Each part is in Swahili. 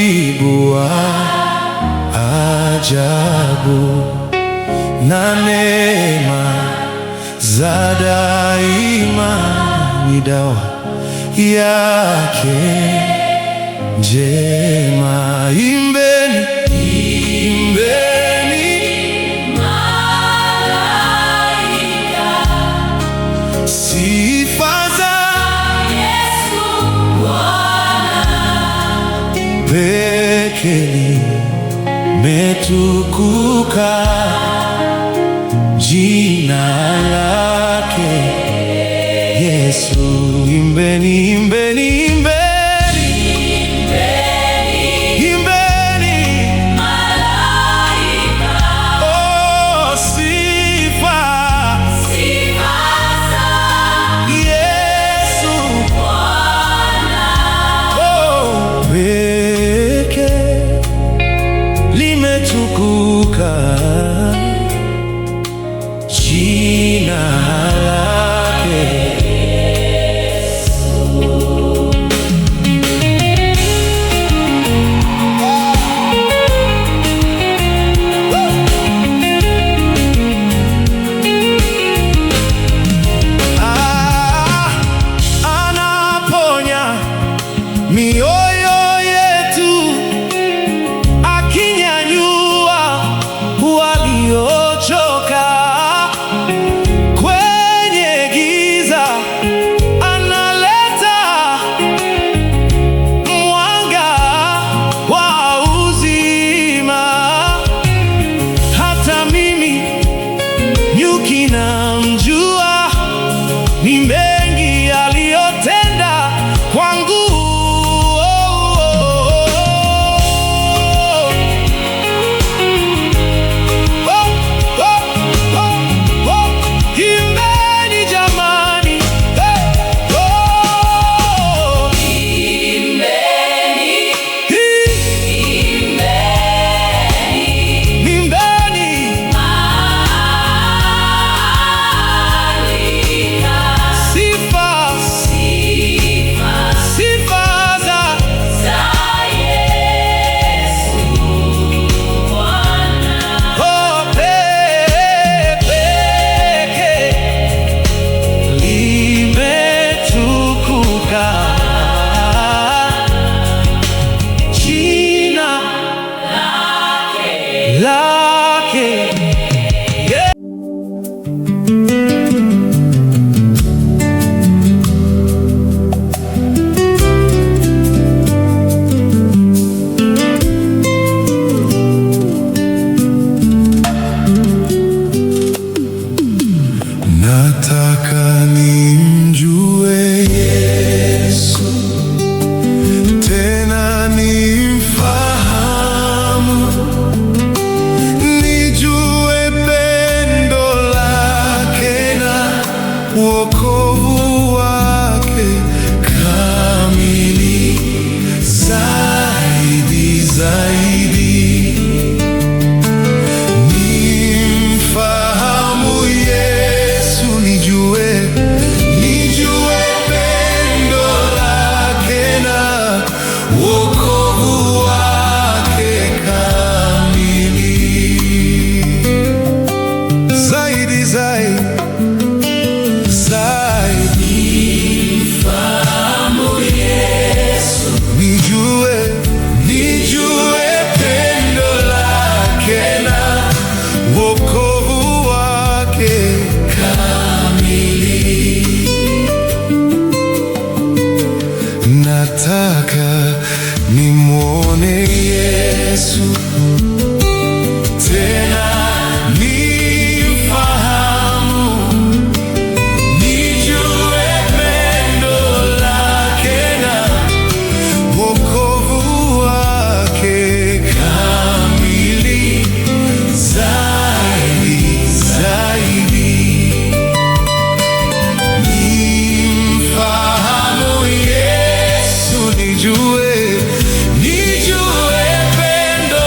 tabibu wa ajabu, na neema za daima ni dawa yake njema. Imbeni, imbeni malaika, sifa za Yesu Bwana. pekee limetukuka jina lake Yesu. Imbeni, imbeni, imbeni, imbeni Malaika, oh, sifa za Yesu Bwana. oh, pekee limetukuka jina lake. Anaponya mioyo yetu, akinyanyua waliochoka kwenye giza, analeta mwanga wa uzima. Hata mimi nyuki namjua, ni mengi aliyotenda kwangu. Imbeni jamani, imbeni sifa za pekee limetukuka jina lake. Nataka nimjue Yesu, tena nimfahamu, nijue pendo lake na wokovu wake kamili zaidi zaidi. Nimfahamu Yesu, nijue pendo lake na wokovu wake kamili zaidi zaidi zaidi. Nimfahamu Yesu, nijue pendo lake na wokovu wake kamili. Nataka nimwone Yesu, tena nimfahamu, nijue pendo lake na wokovu wake kamili zaidi zaidi. Nimfahamu Yesu, nijue pendo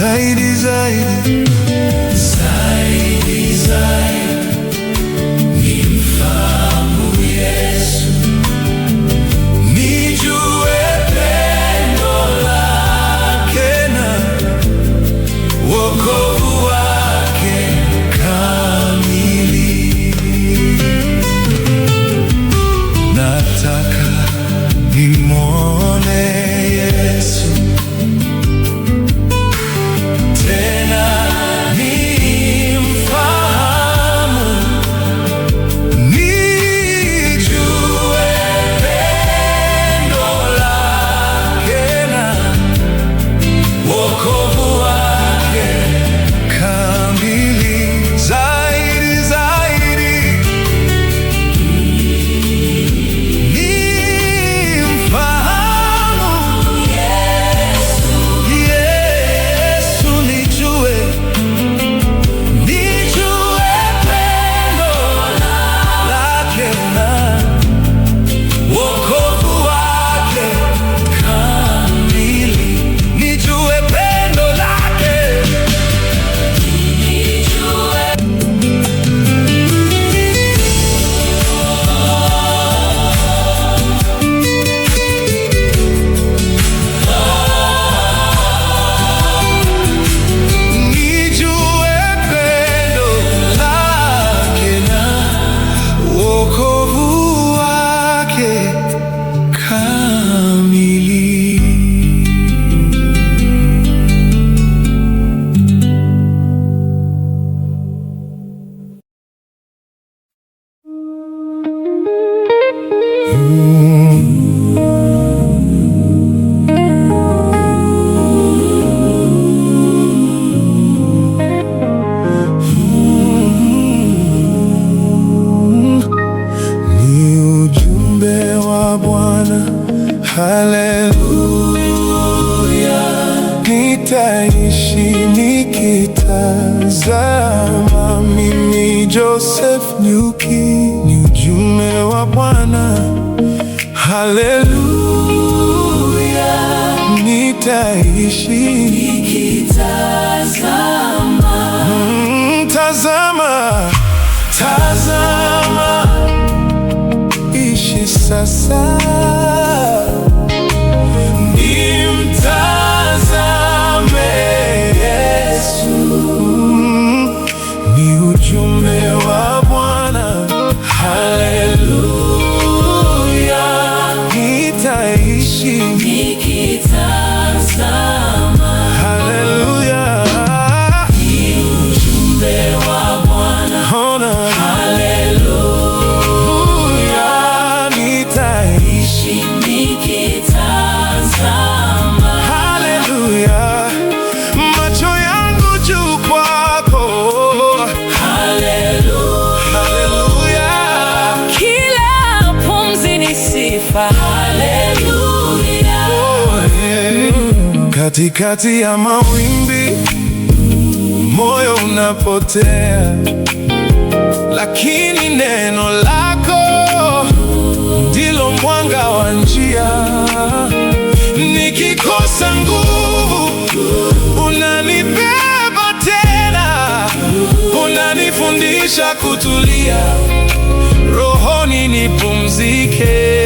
zaidi zaidi zaidi zaidi, nimfahamu Yesu, nijue pendo lake na wokovu wake kamili. Nataka nimwone Yesu, tena nimfahamu, nijue pendo lake na wokovu wake kamili. Zaidi zaidi nimfahamu Yesu, nijue pendo lake na wokovu wake kamili. Nijue pendo lake, nijue pendo lake na wokovu wake kamili. Ni ujumbe wa Bwana, haleluya. Nitaishi nikitazama, mimi Joseph Nyuki. Ni ujumbe wa Bwana, haleluya. Nitaishi nikitazama, tazama, tazama, ishi sasa, nimtazame Yesu. Ni ujumbe wa Bwana, haleluya. Nitaishi nikitazama, haleluya. Ni ujumbe wa Bwana, haleluya. Nitaishi nikitazama, haleluya. Macho yangu juu kwako, haleluya. Kila pumzi ni sifa, haleluya. Katikati ya mawimbi moyo unapotea, lakini neno lako ndilo mwanga wa njia. Nikikosa nguvu, unanibeba tena, unanifundisha kutulia, rohoni nipumzike.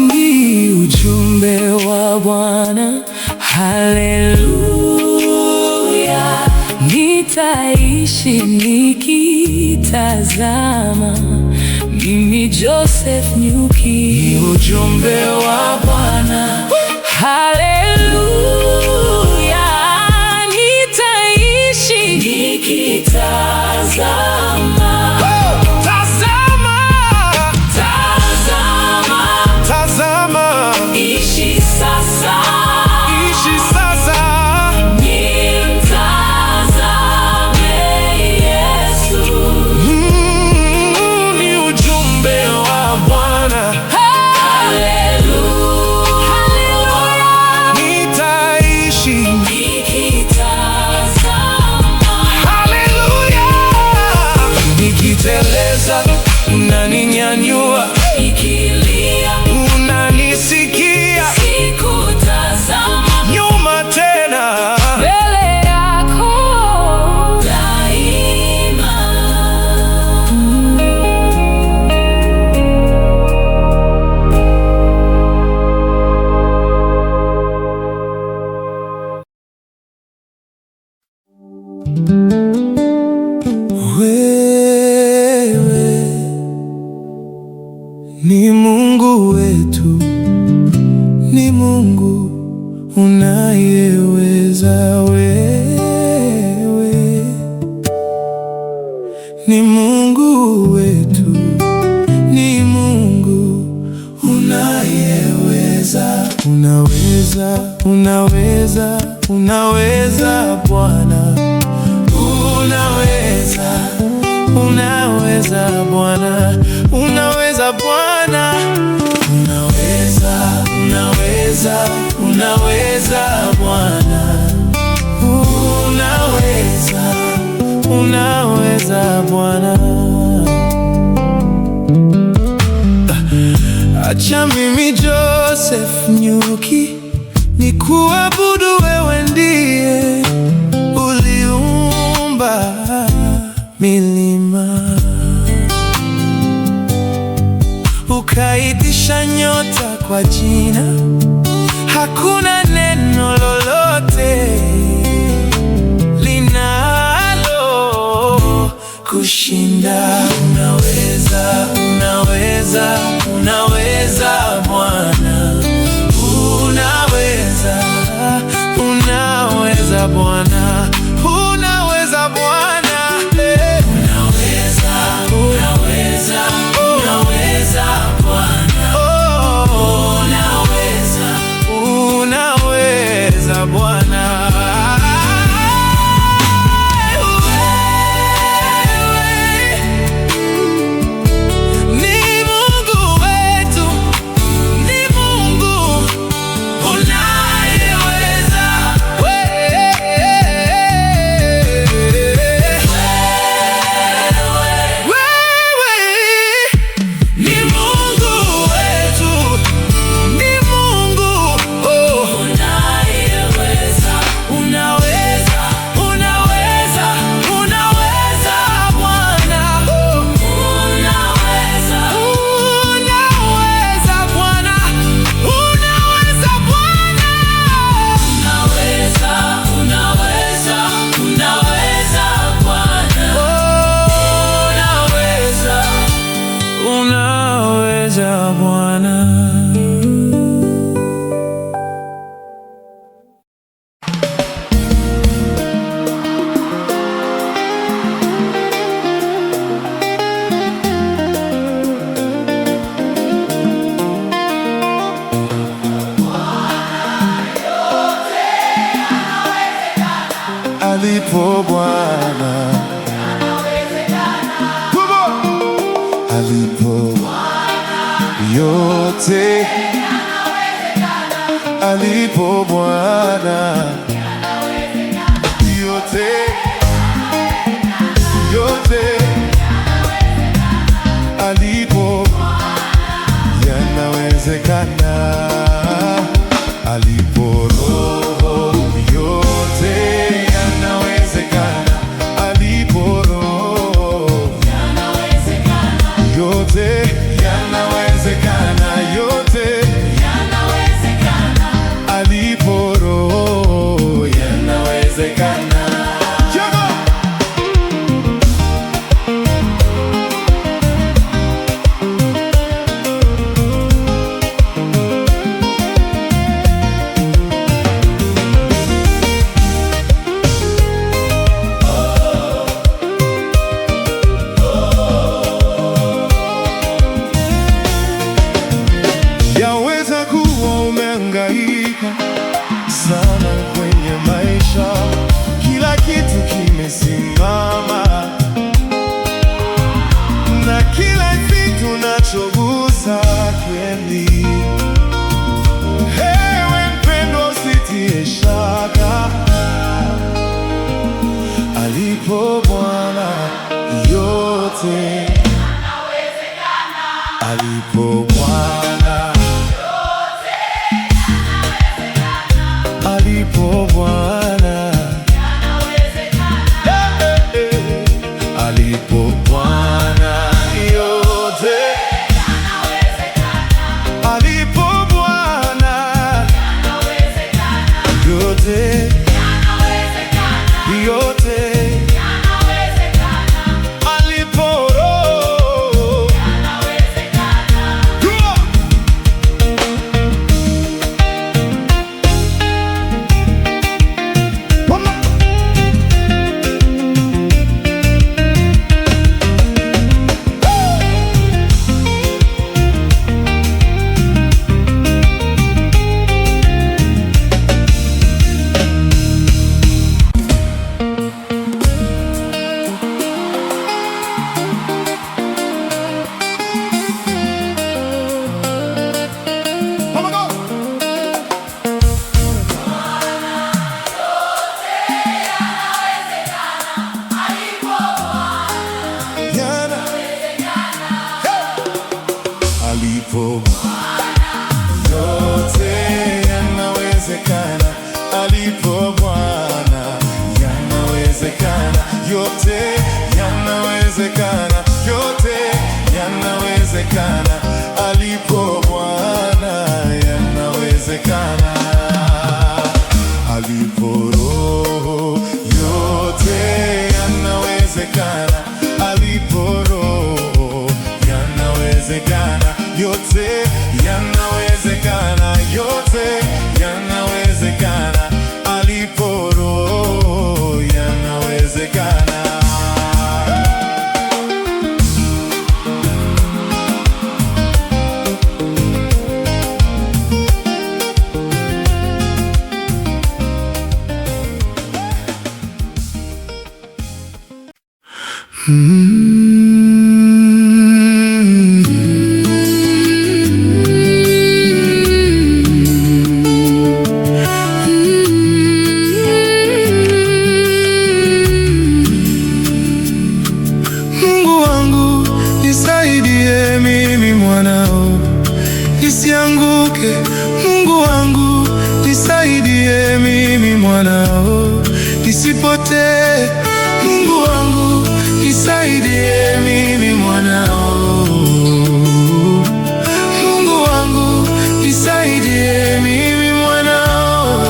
Ni ujumbe wa Bwana, haleluya. Nitaishi nikitazama, mimi Joseph Nyuki. Ni ujumbe wa Bwana, haleluya. Nitaishi nikitazama, tazama, tazama, tazama, ishi sasa, ishi sasa, nimtazame Yesu. ni ujumbe wa Bwana, haleluya. nitaishi Nikitazama, haleluya. Nikiteleza unaninyanyua, nikilia unanisikia. Mungu unayeweza, wewe ni Mungu wetu, ni Mungu unayeweza. Unaweza, unaweza, unaweza Bwana, unaweza, unaweza Bwana, unaweza Bwana, unaweza, unaweza, unaweza Bwana, unaweza, unaweza Bwana. Acha mimi Joseph Nyuki nikuabudu, wewe ndiye uliumba milima, ukaitisha nyota kwa jina, hakuna neno lolote linalo kushinda. Unaweza, unaweza, unaweza Bwana, unaweza, unaweza Bwana, unaweza Bwana, unaweza, unaweza, unaweza Bwana, unaweza, unaweza Bwana. Alipo Bwana yanawezekana, alipo yote yanawezekana, alipo Bwana yanawezekana, yote yote alipo yanawezekana, alipo Roho yote yanawezekana, alipo Roho yanawezekana, yote yanawezekana, yote yanawezekana, alipo Roho yanawezekana, yanawezekana. Alipo Bwana yanawezekana. Alipo Roho yote yanawezekana. Alipo Roho yanawezekana. Yote yanawezekana. Yote yanawezekana. Alipo Roho yanawezekana. Mungu wangu nisaidie mimi mwanao nisianguke. Mungu wangu nisaidie mimi mwanao nisipotee. Mungu wangu nisaidie mimi mwanao. Mungu wangu nisaidie mimi mwanao.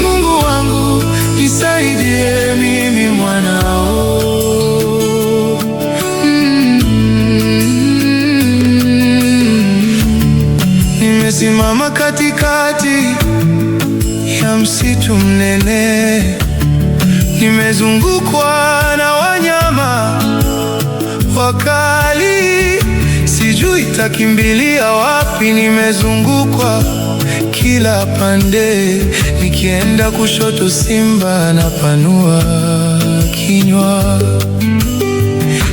Mungu wangu nisaidie mimi mwanao. Nimesimama katikati ya msitu mnene, nimezungukwa na wanyama wakali, sijui takimbilia wapi. Nimezungukwa kila pande, nikienda kushoto simba anapanua kinywa,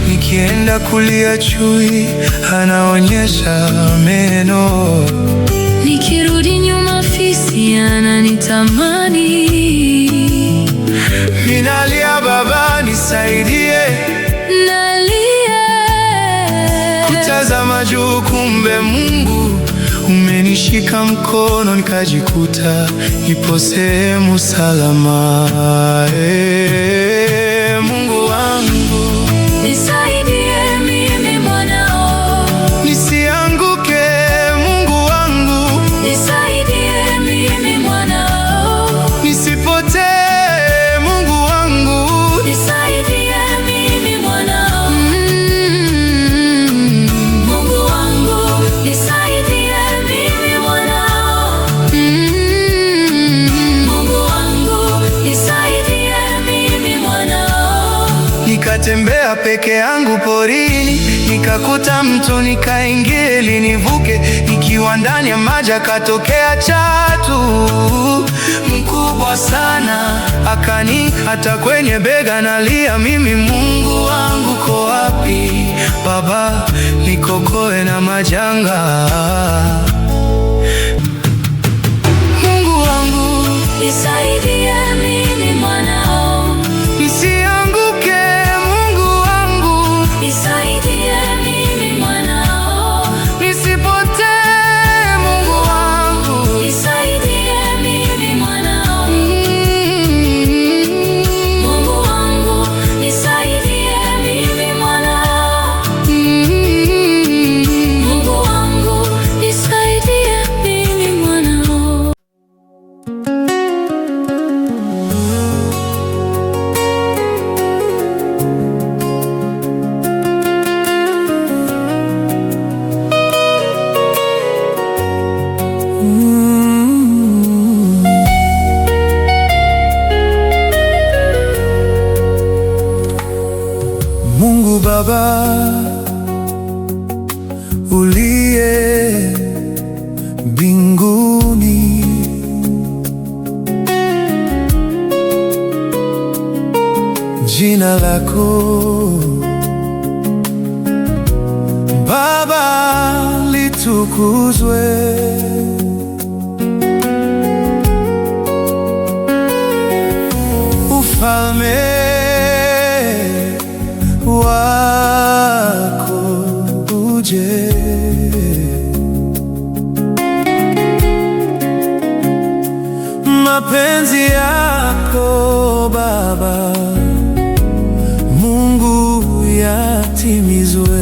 nikienda kulia chui anaonyesha meno, nikirudi nyuma fisi ananitamani. Ninalia, Baba nisaidie. Nalia kutazama juu, kumbe Mungu umenishika mkono, nikajikuta nipo sehemu salama. Mungu wangu nisaidie mimi mwanao nisianguke. Mungu wangu nisaidie mimi mwanao nisipotee. Mungu wangu nisaidie mimi mwanao. Mungu wangu nisaidie mimi mwanao. Mungu wangu nisaidie mimi mwanao. nikatembea peke yangu porini, nikakuta mto nikaingia ili nivuke. Nikiwa ndani ya maji akatokea chatu mkubwa sana, akanikata kwenye bega. Nalia mimi, Mungu wangu ko wapi? Baba nikokoe na majanga. Mungu wangu Nisaidie mimi mwanao. nisianguke. Mungu wangu Nisaidie mimi mwanao. nisipotee. Mungu wangu Nisaidie mimi mwanao. Mungu wangu nisaidie mimi mwanao. Mungu wangu nisaidie mimi mwanao. Mungu Baba uliye mbinguni, jina lako Baba litukuzwe. Ufalme wako uje, mapenzi yako Baba Mungu yatimizwe.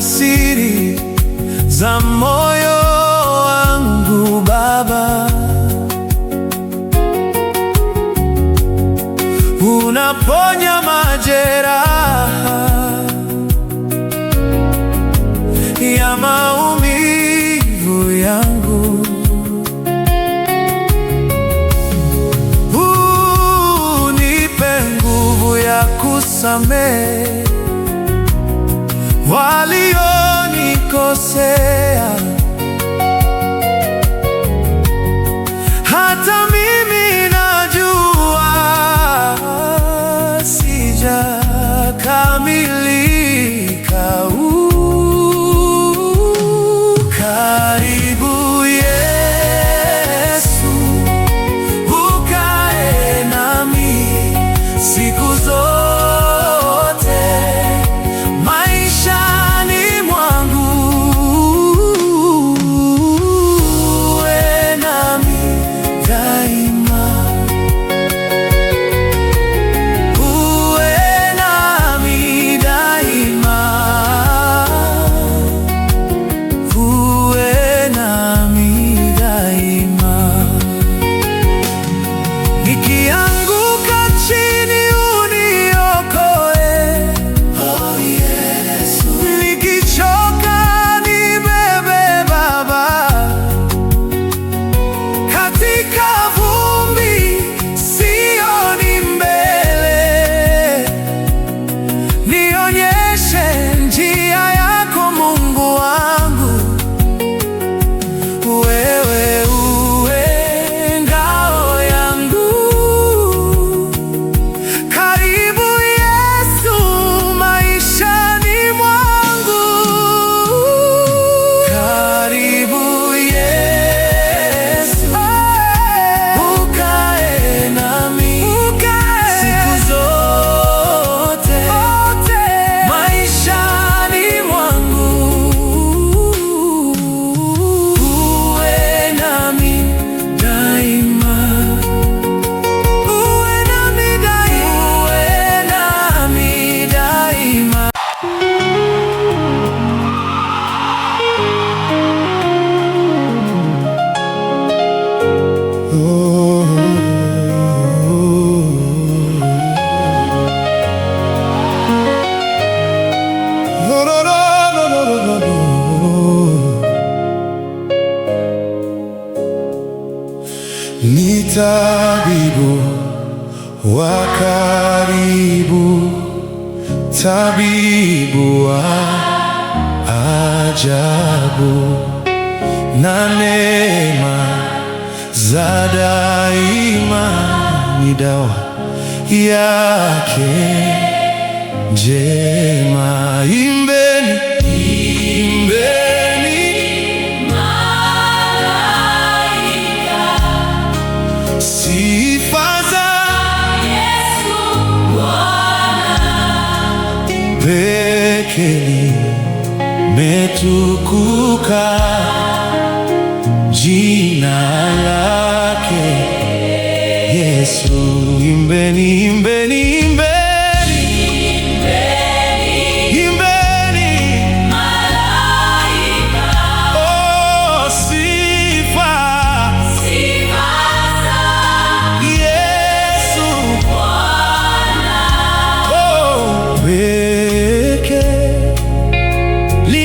siri za moyo wangu Baba. Unaponya majeraha ya maumivu yangu. Unipe nguvu ya kusamehe walionikosea, hata mimi najua sijakamilika. Karibu Yesu, ukae nami siku zote maishani mwangu. Uwe nami daima, uwe nami daima, uwe nami daima. Nikianguka chini uniokoe, oh Yesu. Nikichoka nibebe Baba, katika vumbi sioni mbele. Nionyeshe njia yako Mungu wangu, wewe uwe ngao yangu. Karibu Yesu maishani mwangu, karibu Yesu, ukae nami siku zote maishani mwangu. Uwe nami daima, uwe nami daima. No, no, no, no, no, no, no. Ni tabibu wa karibu, tabibu wa ajabu, na neema za daima ni dawa yake njema. Imbeni, imbeni sifa za pekee, limetukuka jina lake Yesu. Imbeni, imbeni, imbeni.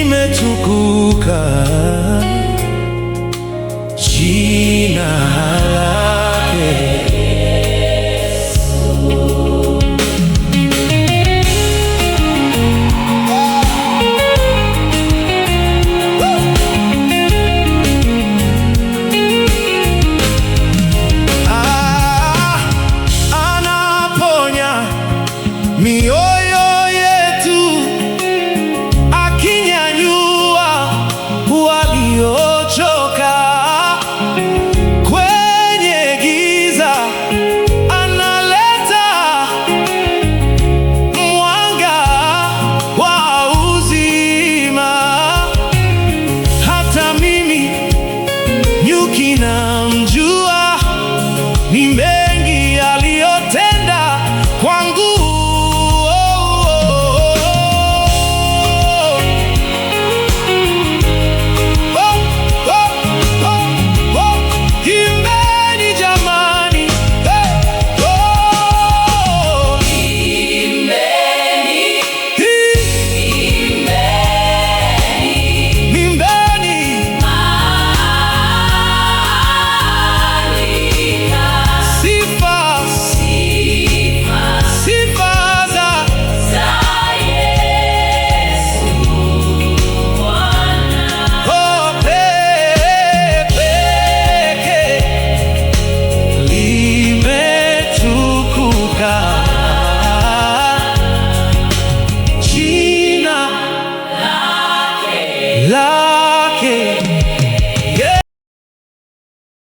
Limetukuka jina lake. Anaponya mioyo